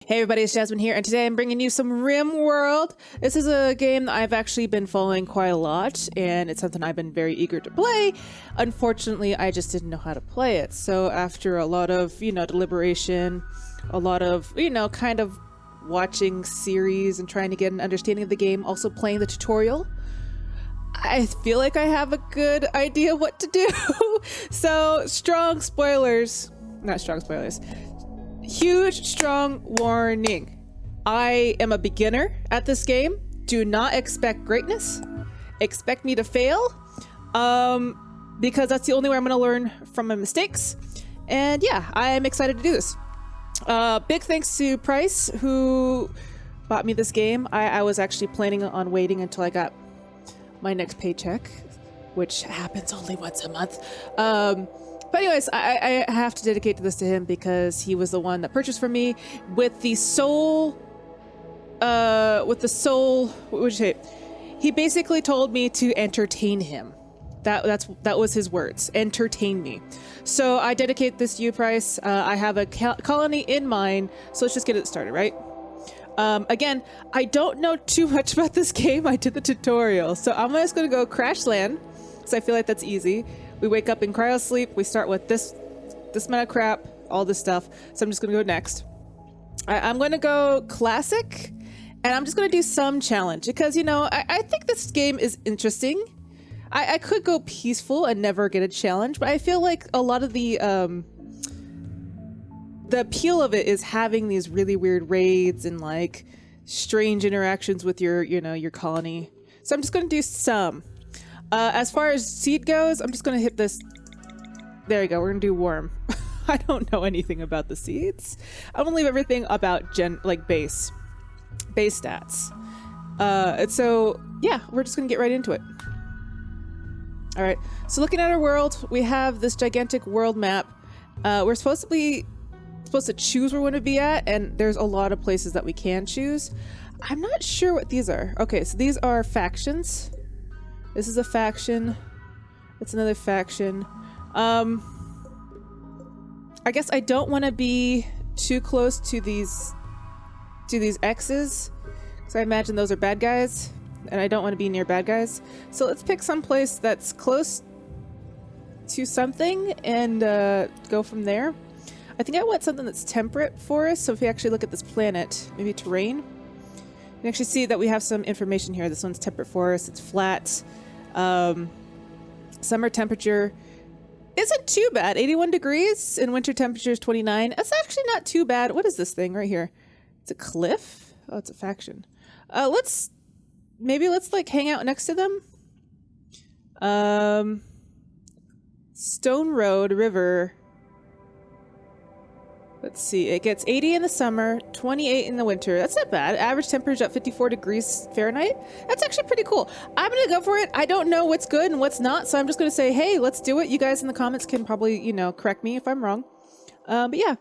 Hey everybody, it's Jasmine here, and today I'm bringing you some RimWorld. This is a game that I've actually been following quite a lot, and it's something I've been very eager to play. Unfortunately, I just didn't know how to play it. So after a lot of, deliberation, a lot of, kind of watching series and trying to get an understanding of the game, also playing the tutorial, I feel like I have a good idea what to do. So strong spoilers, not strong spoilers. Huge, strong warning. I am a beginner at this game. Do not expect greatness. Expect me to fail. Because that's the only way I'm going to learn from my mistakes. And yeah, I am excited to do this. Big thanks to Price, who bought me this game. I was actually planning on waiting until I got my next paycheck, which happens only once a month. But anyways, I have to dedicate this to him because he was the one that purchased for me with the sole, what would you say? He basically told me to entertain him. That was his words, entertain me. So I dedicate this to you, Price. I have a colony in mind, so let's just get it started, right? Again, I don't know too much about this game. I did the tutorial, so I'm just gonna go crash land, because I feel like that's easy. We wake up in cryo sleep. We start with this amount of crap, all this stuff. So I'm just gonna go next. I'm gonna go classic, and I'm just gonna do some challenge because I think this game is interesting. I could go peaceful and never get a challenge, but I feel like a lot of the appeal of it is having these really weird raids and like strange interactions with your colony. So I'm just gonna do some. As far as seed goes, I'm just going to hit this. There you go. We're going to do worm. I don't know anything about the seeds. I'm going to leave everything about base stats. And so yeah, we're just going to get right into it. All right. So looking at our world, we have this gigantic world map. We're supposed to choose where we want to be at, and there's a lot of places that we can choose. I'm not sure what these are. Okay, so these are factions. This is a faction. It's another faction. I guess I don't want to be too close to these X's, because I imagine those are bad guys, and I don't want to be near bad guys. So let's pick some place that's close to something and go from there. I think I want something that's temperate for us. So if we actually look at this planet, maybe terrain, you can actually see that we have some information here. This one's temperate forest. It's flat. Summer temperature isn't too bad. 81 degrees, and winter temperature is 29. That's actually not too bad. What is this thing right here? It's a cliff? Oh, it's a faction. Let's like hang out next to them. Stone Road River. Let's see, it gets 80 in the summer, 28 in the winter. That's not bad. Average temperature at 54 degrees Fahrenheit. That's actually pretty cool. I'm gonna go for it. I don't know what's good and what's not, so I'm just gonna say, hey, let's do it. You guys in the comments can probably, correct me if I'm wrong. But yeah,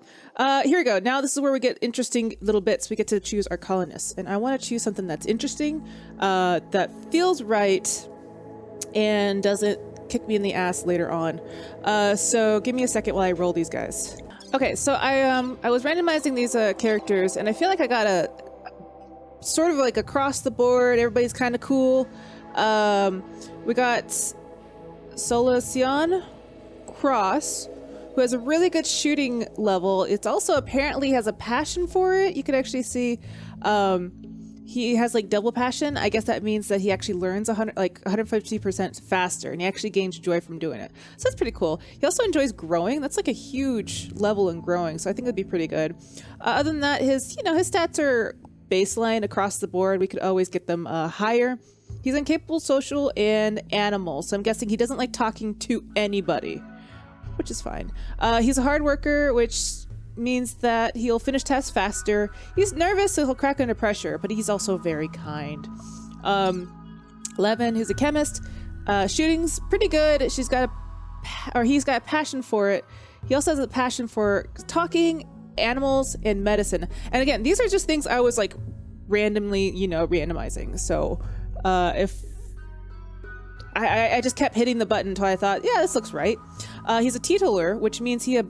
here we go. Now this is where we get interesting little bits. We get to choose our colonists, and I wanna choose something that's interesting, that feels right, and doesn't kick me in the ass later on. So give me a second while I roll these guys. Okay, so I was randomizing these characters, and I feel like I got a sort of like across the board. Everybody's kind of cool. We got Solucion Cross, who has a really good shooting level. It's also apparently has a passion for it. You could actually see he has like double passion. I guess that means that he actually learns 150% faster, and he actually gains joy from doing it. So that's pretty cool. He also enjoys growing. That's like a huge level in growing, so I think that'd be pretty good. Other than that, his stats are baseline across the board. We could always get them higher. He's incapable, social, and animal, so I'm guessing he doesn't like talking to anybody, which is fine. He's a hard worker, which means that he'll finish tasks faster. He's nervous, so he'll crack under pressure, but he's also very kind. 11, who's a chemist. Shooting's pretty good. He's got a passion for it. He also has a passion for talking, animals, and medicine. And again, these are just things I was like randomly, randomizing. So if I just kept hitting the button until I thought, yeah, this looks right. He's a teetotaler, which means he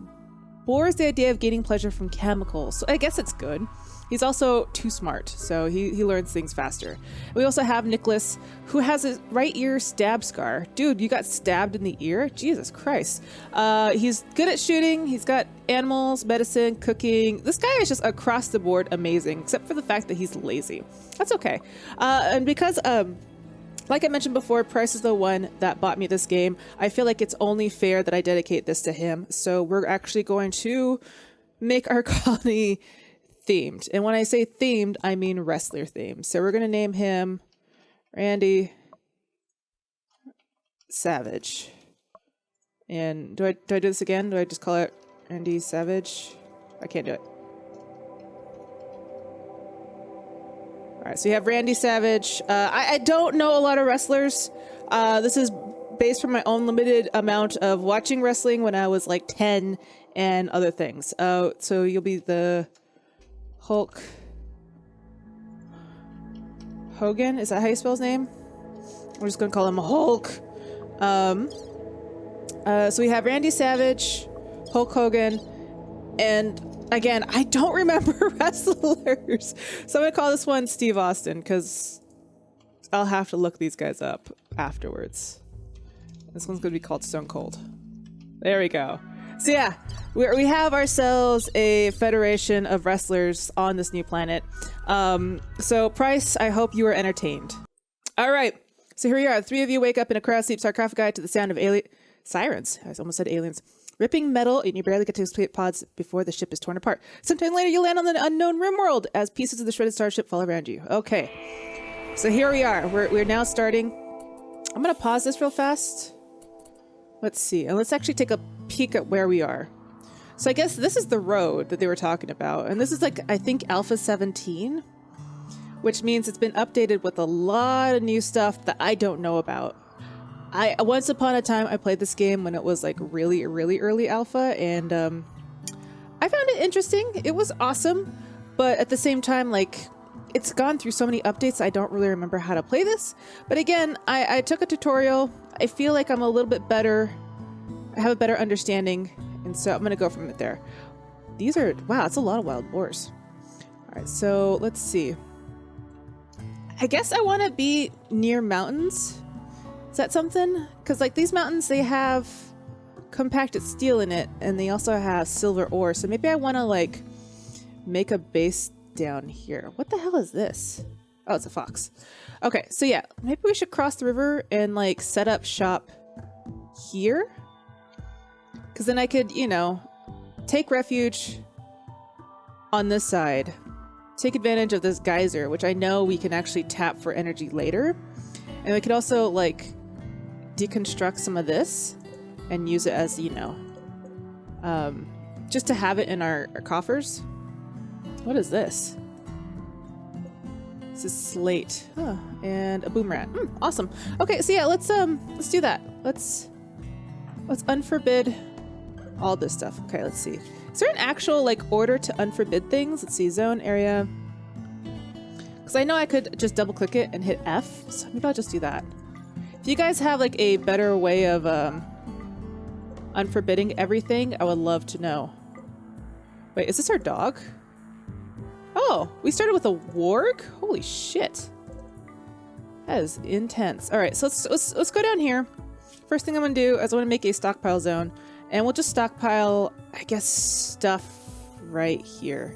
abhors the idea of gaining pleasure from chemicals. So I guess it's good. He's also too smart, so he learns things faster. We also have Nicholas, who has a right ear stab scar. Dude, you got stabbed in the ear? Jesus Christ. He's good at shooting. He's got animals, medicine, cooking. This guy is just across the board amazing, except for the fact that he's lazy. That's okay. And because, like I mentioned before, Price is the one that bought me this game. I feel like it's only fair that I dedicate this to him. So we're actually going to make our colony themed. And when I say themed, I mean wrestler themed. So we're going to name him Randy Savage. And do I do this again? Do I just call it Randy Savage? I can't do it. All right, so you have Randy Savage. I don't know a lot of wrestlers. This is based from my own limited amount of watching wrestling when I was like 10 and other things. So you'll be the Hulk Hogan. Is that how you spell his name? We're just gonna call him Hulk. So we have Randy Savage, Hulk Hogan, and again, I don't remember wrestlers. So I'm gonna call this one Steve Austin because I'll have to look these guys up afterwards. This one's gonna be called Stone Cold. There we go. So yeah, we have ourselves a federation of wrestlers on this new planet. So Price, I hope you were entertained. All right, so here we are. The three of you wake up in a crowd sleep sarcophagi to the sound of sirens. I almost said aliens. Ripping metal, and you barely get to escape pods before the ship is torn apart. Sometime later, you land on the unknown RimWorld as pieces of the shredded starship fall around you. Okay, so here we are. We're now starting. I'm gonna pause this real fast. Let's see, and let's actually take a peek at where we are. So I guess this is the road that they were talking about, and this is like, I think, Alpha 17, which means it's been updated with a lot of new stuff that I don't know about. Once upon a time, I played this game when it was like really, really early alpha, and I found it interesting. It was awesome, but at the same time, like, it's gone through so many updates, I don't really remember how to play this. But again, I took a tutorial. I feel like I'm a little bit better. I have a better understanding, and so I'm going to go from it there. These are, wow, that's a lot of wild boars. All right, so let's see. I guess I want to be near mountains. Is that something? Because like these mountains, they have compacted steel in it, and they also have silver ore. So maybe I want to like make a base down here. What the hell is this? Oh, it's a fox. Okay, so yeah, maybe we should cross the river and like set up shop here. Because then I could, you know, take refuge on this side. Take advantage of this geyser, which I know we can actually tap for energy later. And we could also like deconstruct some of this and use it as, you know, just to have it in our coffers. What is this? This is slate. Huh. And a boom rat. Awesome. Okay, so yeah, let's do that. Let's unforbid all this stuff. Okay, let's see. Is there an actual like order to unforbid things? Let's see, zone area. Because I know I could just double click it and hit F. So maybe I'll just do that. If you guys have like a better way of unforbidding everything, I would love to know. Wait, is this our dog? Oh, we started with a warg? Holy shit. That is intense. All right, so let's go down here. First thing I'm gonna do is I want to make a stockpile zone, and we'll just stockpile, I guess, stuff right here.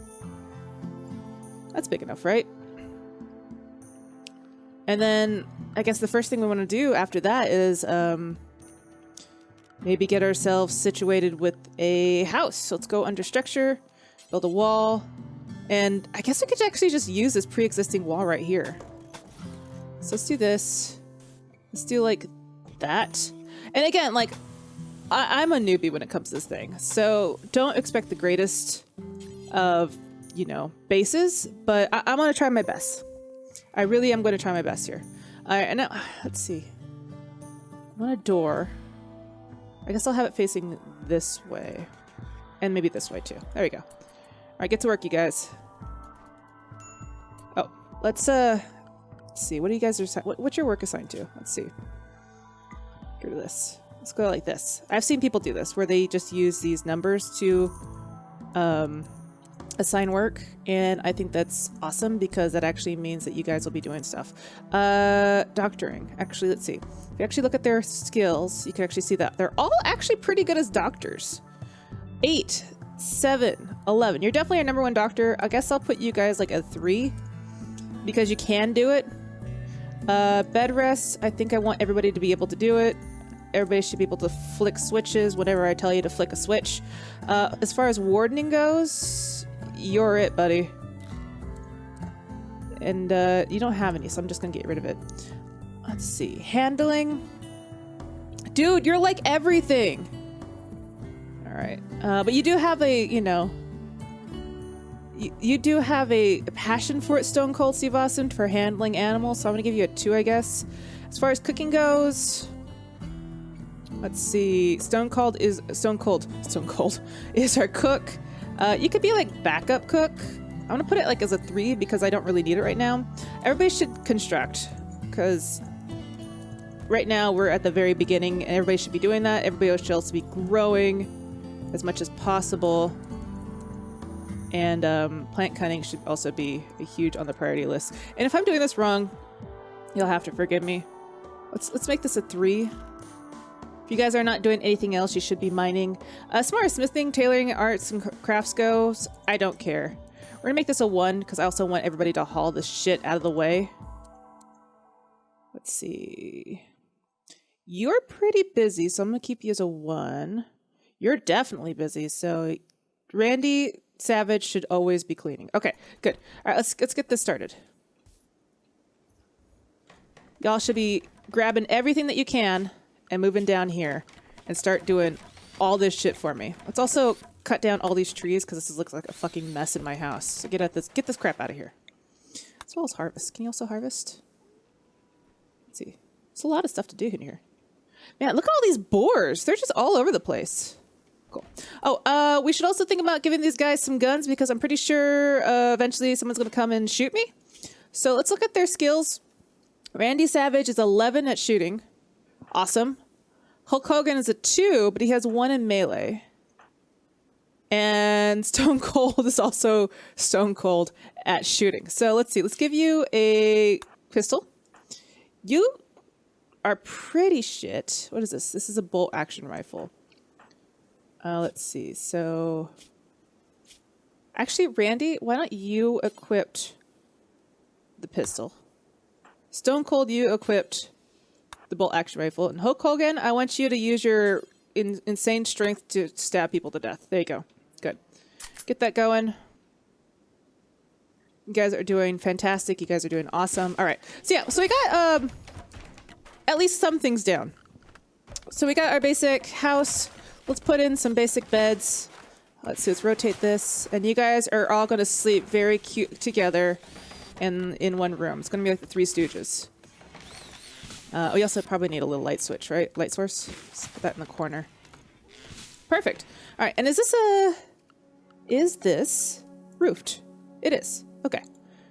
That's big enough, right? And then I guess the first thing we want to do after that is maybe get ourselves situated with a house. So let's go under structure, build a wall, and I guess we could actually just use this pre-existing wall right here. So let's do this. Let's do like that. And again, like, I'm a newbie when it comes to this thing, so don't expect the greatest of, you know, bases, but I'm going to try my best. I really am going to try my best here. All right, and now, let's see. I want a door. I guess I'll have it facing this way. And maybe this way, too. There we go. All right, get to work, you guys. Oh, let's see. What do you guys are what's your work assigned to? Let's see. Get rid of this. Let's go like this. I've seen people do this, where they just use these numbers to assign work, and I think that's awesome because that actually means that you guys will be doing stuff. Doctoring. Actually, let's see. If you actually look at their skills, you can actually see that they're all actually pretty good as doctors. 8, 7, 11. You're definitely our number 1 doctor. I guess I'll put you guys like a 3 because you can do it. Bed rest. I think I want everybody to be able to do it. Everybody should be able to flick switches whenever I tell you to flick a switch. As far as wardening goes, you're it, buddy. And you don't have any, so I'm just gonna get rid of it. Let's see. Handling. Dude, you're like everything. All right. But you do have a, you know, you do have a passion for it, Stone Cold Steve Austin, for handling animals, so I'm gonna give you a 2, I guess. As far as cooking goes, let's see. Stone Cold is our cook. You could be like backup cook. I'm gonna put it like as a 3 because I don't really need it right now. Everybody should construct because right now we're at the very beginning and everybody should be doing that. Everybody should also be growing as much as possible. And plant cutting should also be a huge on the priority list. And if I'm doing this wrong, you'll have to forgive me. Let's make this a 3. If you guys are not doing anything else, you should be mining. As far as smithing, tailoring, arts, and crafts goes, I don't care. We're gonna make this a 1 because I also want everybody to haul this shit out of the way. Let's see. You're pretty busy, so I'm gonna keep you as a 1. You're definitely busy, so Randy Savage should always be cleaning. Okay, good. All right, let's get this started. Y'all should be grabbing everything that you can and moving down here and start doing all this shit for me. Let's also cut down all these trees because this looks like a fucking mess in my house. So get this crap out of here. As well as harvest. Can you also harvest? Let's see. There's a lot of stuff to do in here. Man, look at all these boars. They're just all over the place. Cool. Oh, we should also think about giving these guys some guns because I'm pretty sure eventually someone's going to come and shoot me. So let's look at their skills. Randy Savage is 11 at shooting. Awesome. Hulk Hogan is a 2, but he has 1 in melee. And Stone Cold is also Stone Cold at shooting. So let's see. Let's give you a pistol. You are pretty shit. What is this? This is a bolt action rifle. Let's see. So actually, Randy, why don't you equip the pistol? Stone Cold, you equipped the bolt action rifle. And Hulk Hogan, I want you to use your insane strength to stab people to death. There you go. Good. Get that going. You guys are doing fantastic. You guys are doing awesome. All right. So yeah, so we got at least some things down. So we got our basic house. Let's put in some basic beds. Let's see, let's rotate this. And you guys are all going to sleep very cute together in one room. It's going to be like the Three Stooges. We also probably need a little light switch, right? Light source. Let's put that in the corner. Perfect. All right, and is this roofed? It is. Okay.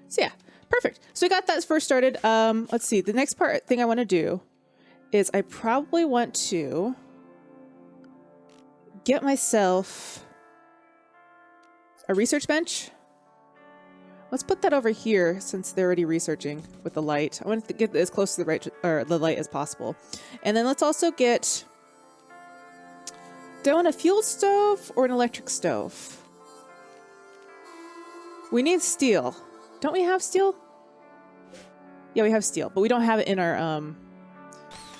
So yeah, perfect. So we got that first started. Let's see. The next thing I want to do is I probably want to get myself a research bench. Let's put that over here since they're already researching with the light. I want to get as close to the light as possible. And then let's also get, do I want a fuel stove or an electric stove? We need steel. Don't we have steel? Yeah, we have steel, but we don't have it in our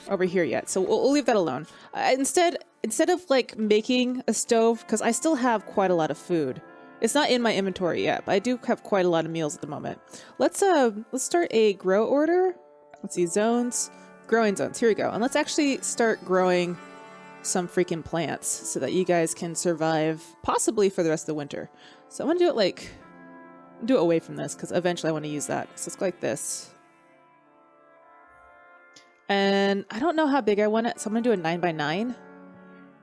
over here yet. So we'll leave that alone. Instead of like making a stove, because I still have quite a lot of food. It's not in my inventory yet, but I do have quite a lot of meals at the moment. Let's start a grow order. Let's see, zones, growing zones. Here we go. And let's actually start growing some freaking plants so that you guys can survive possibly for the rest of the winter. So I'm gonna do it away from this because eventually I want to use that. So let's go like this. And I don't know how big I want it, so I'm gonna do a 9x9.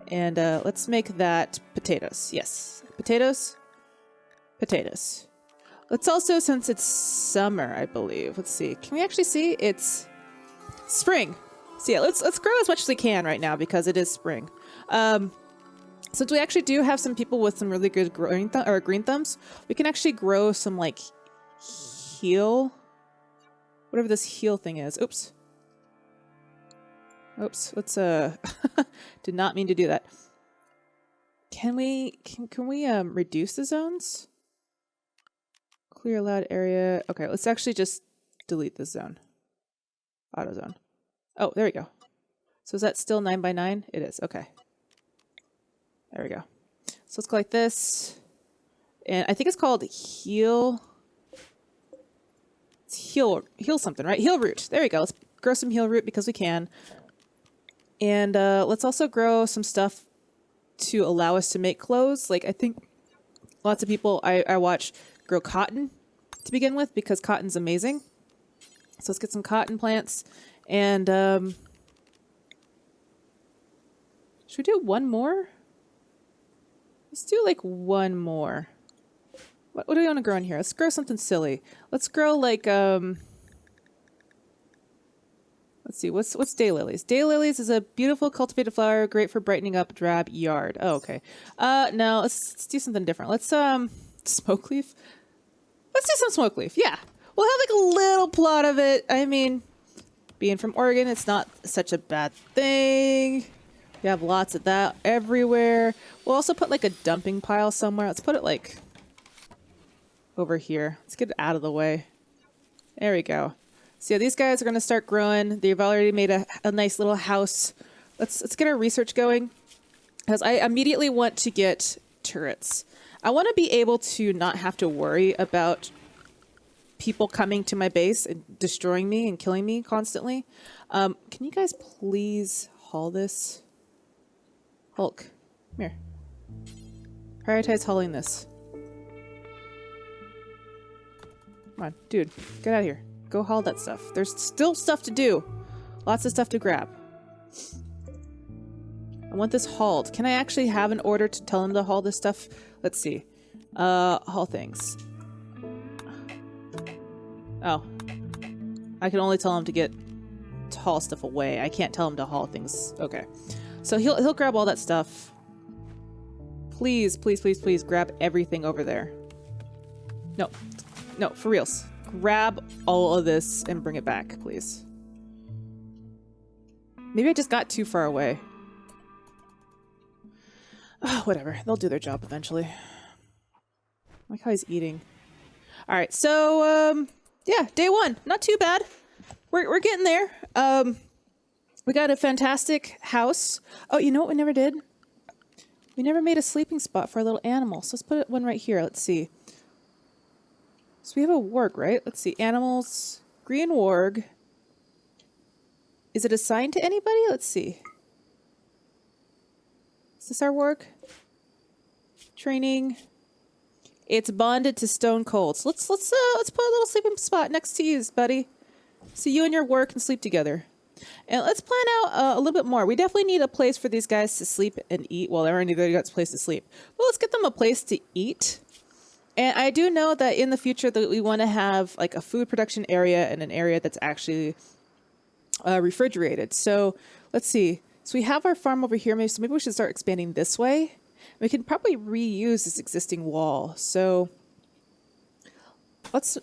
And let's make that potatoes. Yes, potatoes. Potatoes. Let's also, since it's summer, I believe. Let's see. Can we actually see? It's spring. So yeah, let's grow as much as we can right now because it is spring. Since we actually do have some people with some really good green thumbs, we can actually grow some like heal, whatever this heal thing is. Oops. Oops. Let's did not mean to do that. Can we reduce the zones? Clear allowed area. Okay, let's actually just delete this zone. Auto zone. Oh, there we go. So is that still 9 by 9? It is. Okay. There we go. So let's go like this. And I think it's called heal. It's heal something, right? Heal root. There we go. Let's grow some heal root because we can. And let's also grow some stuff to allow us to make clothes. Like I think lots of people I watch grow cotton to begin with because cotton's amazing. So let's get some cotton plants. And should we do one more? Let's do like one more. What do we want to grow in here? Let's grow something silly. Let's grow like let's see, what's daylilies? Daylilies is a beautiful cultivated flower, great for brightening up a drab yard. Oh, okay. No, let's do something different. Let's smoke leaf. Let's do some smoke leaf. Yeah. We'll have like a little plot of it. I mean, being from Oregon, it's not such a bad thing. We have lots of that everywhere. We'll also put like a dumping pile somewhere. Let's put it like over here. Let's get it out of the way. There we go. So yeah, these guys are going to start growing. They've already made a nice little house. Let's get our research going because I immediately want to get turrets. I want to be able to not have to worry about people coming to my base and destroying me and killing me constantly. Can you guys please haul this? Hulk, come here. Prioritize hauling this. Come on, dude, get out of here. Go haul that stuff. There's still stuff to do. Lots of stuff to grab. I want this hauled. Can I actually have an order to tell him to haul this stuff? Let's see. Haul things. Oh. I can only tell him to haul stuff away. I can't tell him to haul things. Okay. So he'll grab all that stuff. Please, please, please, please grab everything over there. No. No, for reals. Grab all of this and bring it back, please. Maybe I just got too far away. Oh, whatever. They'll do their job eventually. I like how he's eating. All right, so yeah, day one. Not too bad. We're getting there. We got a fantastic house. Oh, you know what we never did? We never made a sleeping spot for our little animal. So let's put one right here. Let's see. So we have a warg, right? Let's see. Animals. Green warg. Is it assigned to anybody? Let's see. Is this our warg? Training. It's bonded to stone cold. So let's put a little sleeping spot next to you, buddy. So you and your warg can sleep together. And let's plan out a little bit more. We definitely need a place for these guys to sleep and eat. Well, they already got a place to sleep. But let's get them a place to eat. And I do know that in the future that we want to have like a food production area and an area that's actually refrigerated. So let's see. So we have our farm over here. Maybe we should start expanding this way. We can probably reuse this existing wall. So let's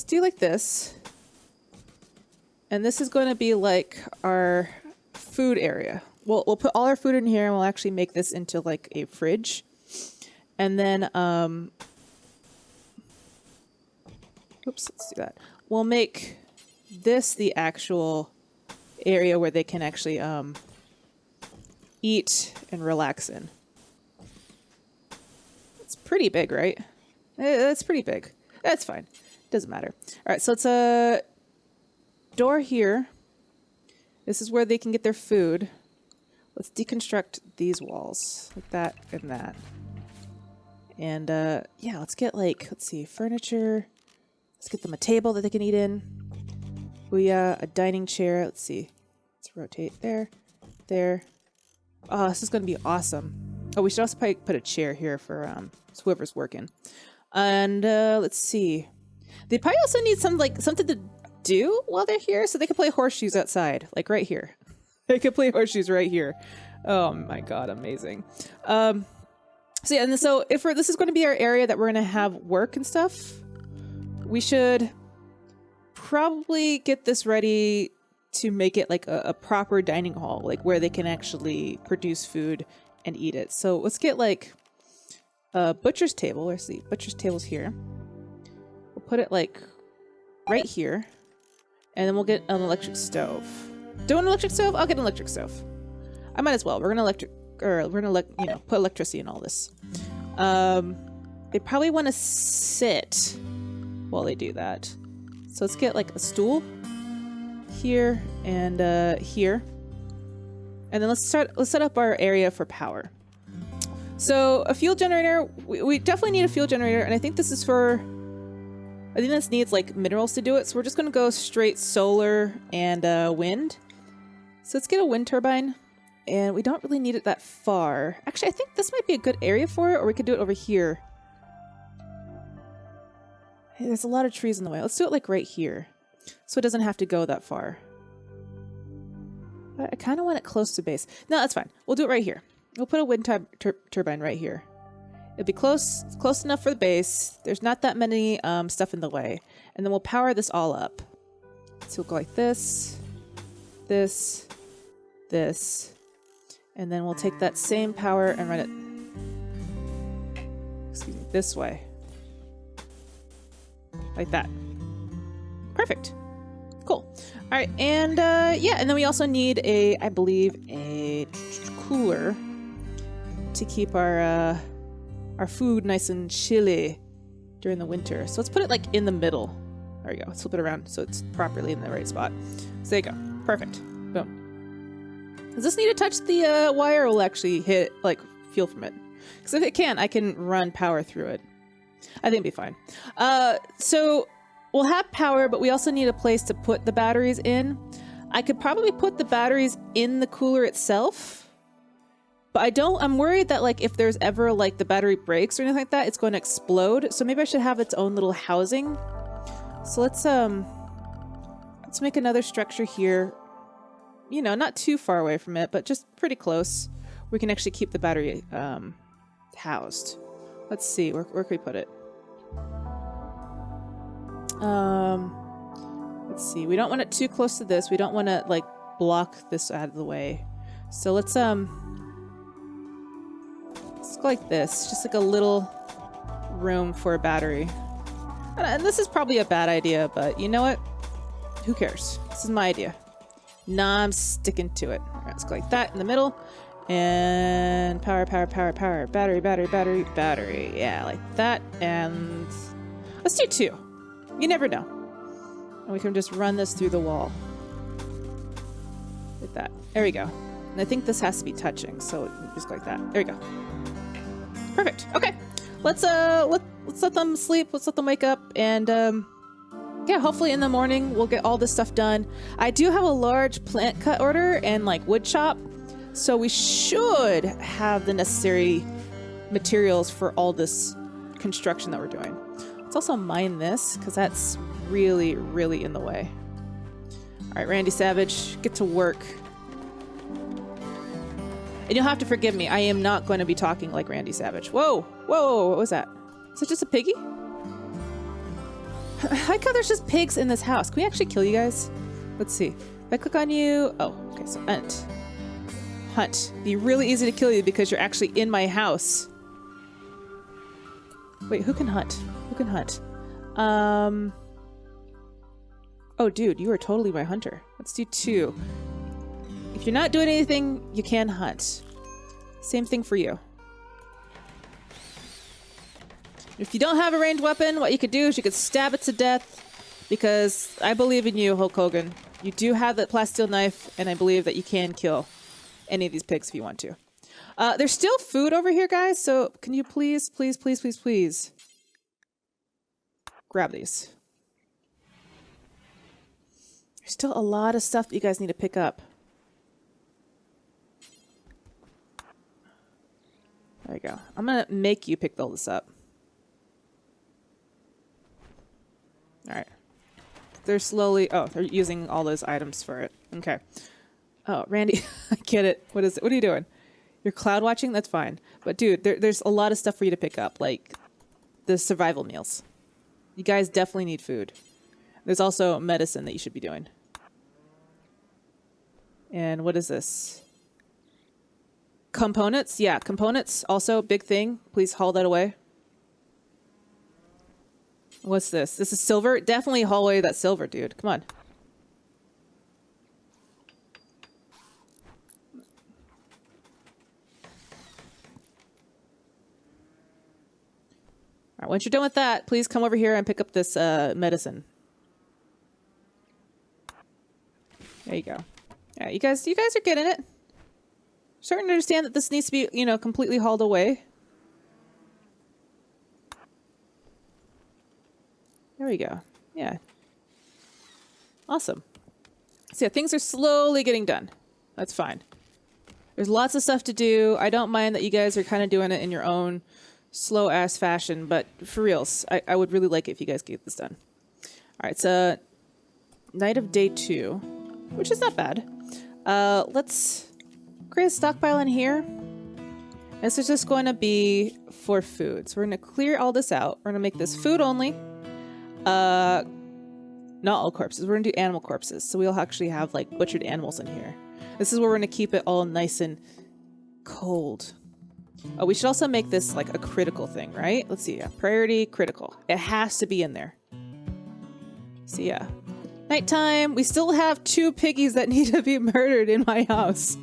do like this. And this is going to be like our food area. We'll put all our food in here and we'll actually make this into like a fridge. And then, oops, let's do that. We'll make this the actual area where they can actually eat and relax in. It's pretty big, right? That's pretty big. That's fine. Doesn't matter. All right, so it's a door here. This is where they can get their food. Let's deconstruct these walls like that and that. And yeah, let's get like, let's see, furniture. Let's get them a table that they can eat in. Booyah, a dining chair. Let's see. Let's rotate there, there. Oh, this is going to be awesome. Oh, we should also probably put a chair here for whoever's working. And let's see. They probably also need something to do while they're here, so they can play horseshoes outside, like right here. They could play horseshoes right here. Oh my god, amazing. So yeah, and so if this is going to be our area that we're going to have work and stuff, we should probably get this ready to make it like a proper dining hall, like where they can actually produce food and eat it. So let's get like a butcher's table. Let's see, butcher's table's here. We'll put it like right here, and then we'll get an electric stove. Do an electric stove? I'll get an electric stove. I might as well. We're gonna put electricity in all this. They probably want to sit while they do that. So let's get like a stool here and here, and then let's set up our area for power. So a fuel generator. We definitely need a fuel generator, and I think this is for. I think this needs like minerals to do it. So we're just gonna go straight solar and wind. So let's get a wind turbine. And we don't really need it that far. Actually, I think this might be a good area for it, or we could do it over here. Hey, there's a lot of trees in the way. Let's do it like right here, so it doesn't have to go that far. But I kind of want it close to base. No, that's fine. We'll do it right here. We'll put a wind turbine right here. It'll be close enough for the base. There's not that many stuff in the way. And then we'll power this all up. So we'll go like this, this, this. And then we'll take that same power and run it, excuse me, this way. Like that. Perfect. Cool. All right, and yeah, and then we also need I believe, a cooler to keep our food nice and chilly during the winter. So let's put it like in the middle. There we go. Let's flip it around so it's properly in the right spot. So there you go. Perfect. Boom. Does this need to touch the wire, or will actually hit, like, fuel from it? Because if it can, I can run power through it. I think it'll be fine. So we'll have power, but we also need a place to put the batteries in. I could probably put the batteries in the cooler itself, but I'm worried that, like, if there's ever, like, the battery breaks or anything like that, it's going to explode. So maybe I should have its own little housing. So let's make another structure here. You know, not too far away from it, but just pretty close. We can actually keep the battery housed. Let's see, where can we put it? Let's see. We don't want it too close to this. We don't want to like block this out of the way. So let's go like this, just like a little room for a battery. And this is probably a bad idea, but you know what? Who cares? This is my idea. Nah, I'm sticking to it. All right, let's go like that in the middle. And power. Battery. Yeah, like that. And let's do 2. You never know. And we can just run this through the wall. Like that. There we go. And I think this has to be touching, so just go like that. There we go. Perfect. Okay. Let's let them sleep. Let's let them wake up, and yeah, hopefully in the morning we'll get all this stuff done. I do have a large plant cut order and like wood shop, so we should have the necessary materials for all this construction that we're doing. Let's also mine this, because that's really, really in the way. All right, Randy Savage, get to work. And you'll have to forgive me. I am not going to be talking like Randy Savage. Whoa, what was that? Is it just a piggy? I like how there's just pigs in this house. Can we actually kill you guys? Let's see. If I click on you... Oh, okay, so hunt. Hunt. Be really easy to kill you because you're actually in my house. Wait, who can hunt? Who can hunt? Oh, dude, you are totally my hunter. Let's do 2. If you're not doing anything, you can hunt. Same thing for you. If you don't have a ranged weapon, what you could do is you could stab it to death, because I believe in you, Hulk Hogan. You do have that plasteel knife, and I believe that you can kill any of these pigs if you want to. There's still food over here, guys, so can you please grab these. There's still a lot of stuff that you guys need to pick up. There you go. I'm going to make you pick all this up. All right. They're slowly... Oh, they're using all those items for it. Okay. Oh, Randy, I get it. What is it? What are you doing? You're cloud watching? That's fine. But dude, there's a lot of stuff for you to pick up, like the survival meals. You guys definitely need food. There's also medicine that you should be doing. And what is this? Components? Yeah, components, also a big thing. Please haul that away. What's this? This is silver? Definitely haul away that silver, dude. Come on. All right, once you're done with that, please come over here and pick up this medicine. There you go. Yeah, you guys are getting it. Starting to understand that this needs to be, you know, completely hauled away. There we go. Yeah. Awesome. So yeah, things are slowly getting done. That's fine. There's lots of stuff to do. I don't mind that you guys are kind of doing it in your own slow-ass fashion, but for reals, I would really like it if you guys get this done. All right, so night of day 2, which is not bad. Let's create a stockpile in here. This is just going to be for food. So we're going to clear all this out. We're going to make this food only. Not all corpses. We're going to do animal corpses. So we'll actually have like butchered animals in here. This is where we're going to keep it all nice and cold. Oh, we should also make this like a critical thing, right? Let's see. Yeah, priority critical. It has to be in there. So yeah. Nighttime. We still have 2 piggies that need to be murdered in my house.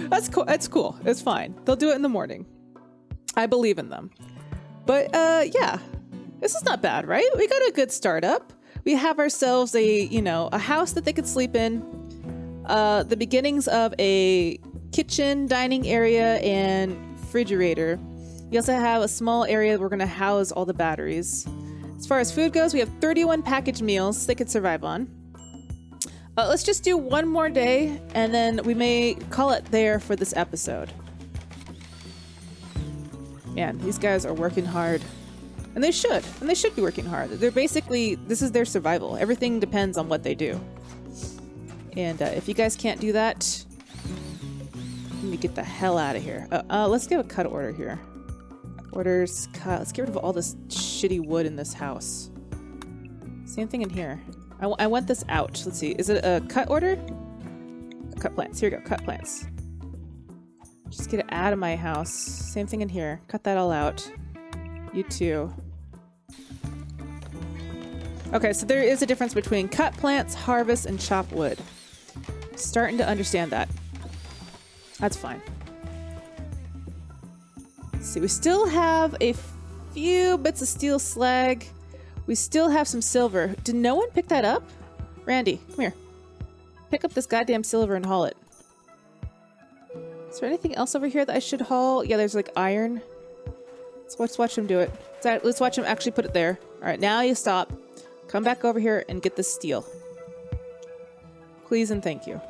That's cool. That's cool. It's fine. They'll do it in the morning. I believe in them. But yeah, this is not bad, right? We got a good startup. We have ourselves a house that they could sleep in. The beginnings of a kitchen, dining area, and refrigerator. We also have a small area we're going to house all the batteries. As far as food goes, we have 31 packaged meals they could survive on. Let's just do one more day, and then we may call it there for this episode. Man, these guys are working hard. And they should. And they should be working hard. They're basically, this is their survival. Everything depends on what they do. And if you guys can't do that, let me get the hell out of here. Let's give a cut order here. Orders, cut. Let's get rid of all this shitty wood in this house. Same thing in here. I want this out. Let's see. Is it a cut order? Cut plants. Here we go. Cut plants. Just get it out of my house. Same thing in here. Cut that all out. You too. Okay, so there is a difference between cut plants, harvest, and chop wood. Starting to understand that. That's fine. Let's see, we still have a few bits of steel slag. We still have some silver. Did no one pick that up? Randy, come here. Pick up this goddamn silver and haul it. Is there anything else over here that I should haul? Yeah, there's like iron. Let's watch him do it. Let's watch him actually put it there. All right, now you stop. Come back over here and get this steel. Please and thank you.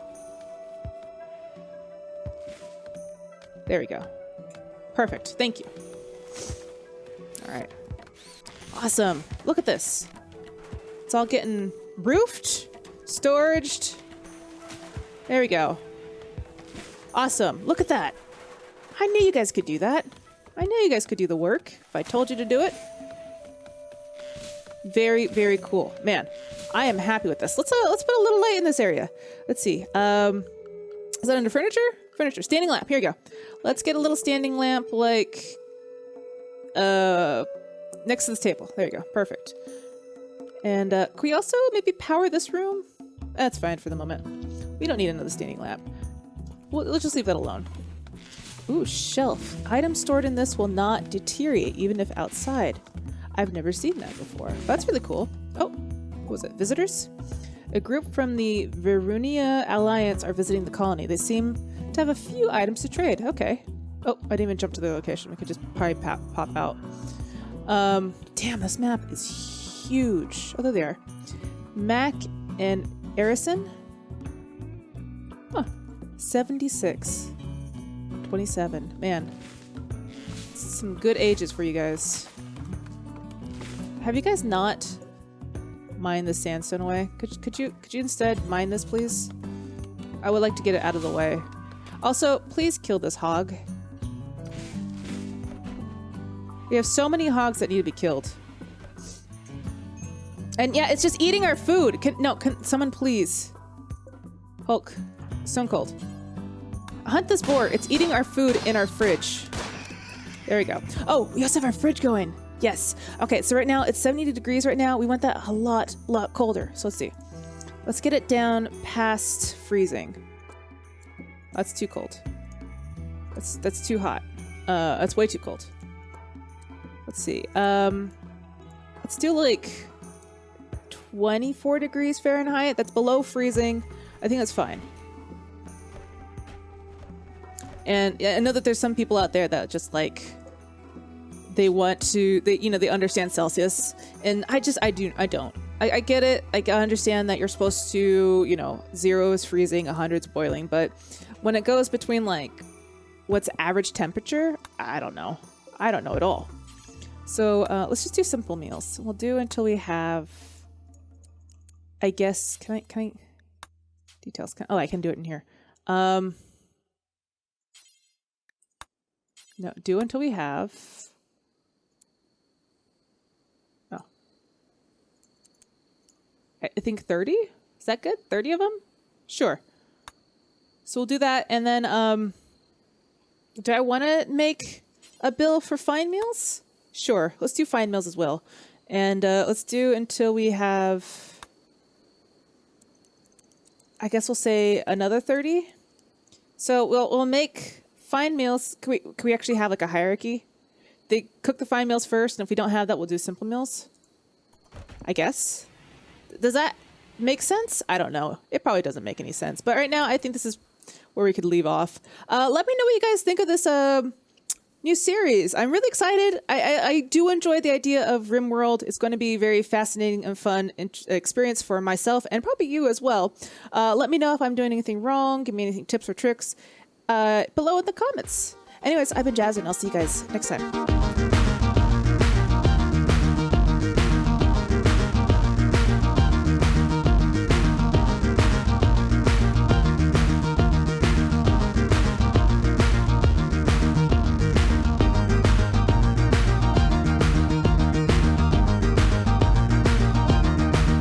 There we go. Perfect. Thank you. All right. Awesome. Look at this. It's all getting roofed, storaged. There we go. Awesome. Look at that. I knew you guys could do that. I knew you guys could do the work if I told you to do it. Very, very cool. Man, I am happy with this. Let's put a little light in this area. Let's see. Is that under furniture? Furniture. Standing lamp. Here we go. Let's get a little standing lamp like next to this table. There you go. Perfect. And can we also maybe power this room? That's fine for the moment. We don't need another standing lamp. Let's just leave that alone. Ooh, shelf. Items stored in this will not deteriorate even if outside. I've never seen that before. That's really cool. Oh, what was it? Visitors? A group from the Verunia Alliance are visiting the colony. They seem to have a few items to trade. Okay. Oh, I didn't even jump to their location. We could just probably pop out. Damn, this map is huge. Oh, there they are. Mac and Arison? Huh. 76. 27. Man. Some good ages for you guys. Have you guys not mined the sandstone away? Could you instead mine this, please? I would like to get it out of the way. Also, please kill this hog. We have so many hogs that need to be killed. And yeah, it's just eating our food. Can someone please? Hulk, Stone Cold. Hunt this boar. It's eating our food in our fridge. There we go. Oh, we also have our fridge going. Yes. Okay, so right now it's 70 degrees right now. We want that a lot colder. So let's see. Let's get it down past freezing. That's too cold. That's too hot. That's way too cold. Let's see. Let's do like 24 degrees Fahrenheit. That's below freezing. I think that's fine. And I know that there's some people out there that just like they want to, they understand Celsius, and I don't. I get it. I understand that you're supposed to, 0 is freezing, 100's boiling, but when it goes between like what's average temperature, I don't know. I don't know at all. So let's just do simple meals. We'll do until we have, I guess, can I details? Oh, I can do it in here. No, do until we have. Oh. I think 30? Is that good? 30 of them? Sure. So we'll do that. And then, do I want to make a bill for fine meals? Sure. Let's do fine meals as well. And let's do until we have, I guess we'll say another 30. So we'll make fine meals. Can we actually have like a hierarchy? They cook the fine meals first, and if we don't have that, we'll do simple meals. I guess. Does that make sense? I don't know. It probably doesn't make any sense. But right now, I think this is where we could leave off. Let me know what you guys think of this new series. I'm really excited. I do enjoy the idea of RimWorld. It's going to be very fascinating and fun experience for myself and probably you as well. Let me know if I'm doing anything wrong. Give me anything, tips or tricks below in the comments. Anyways, I've been Jazz, and I'll see you guys next time.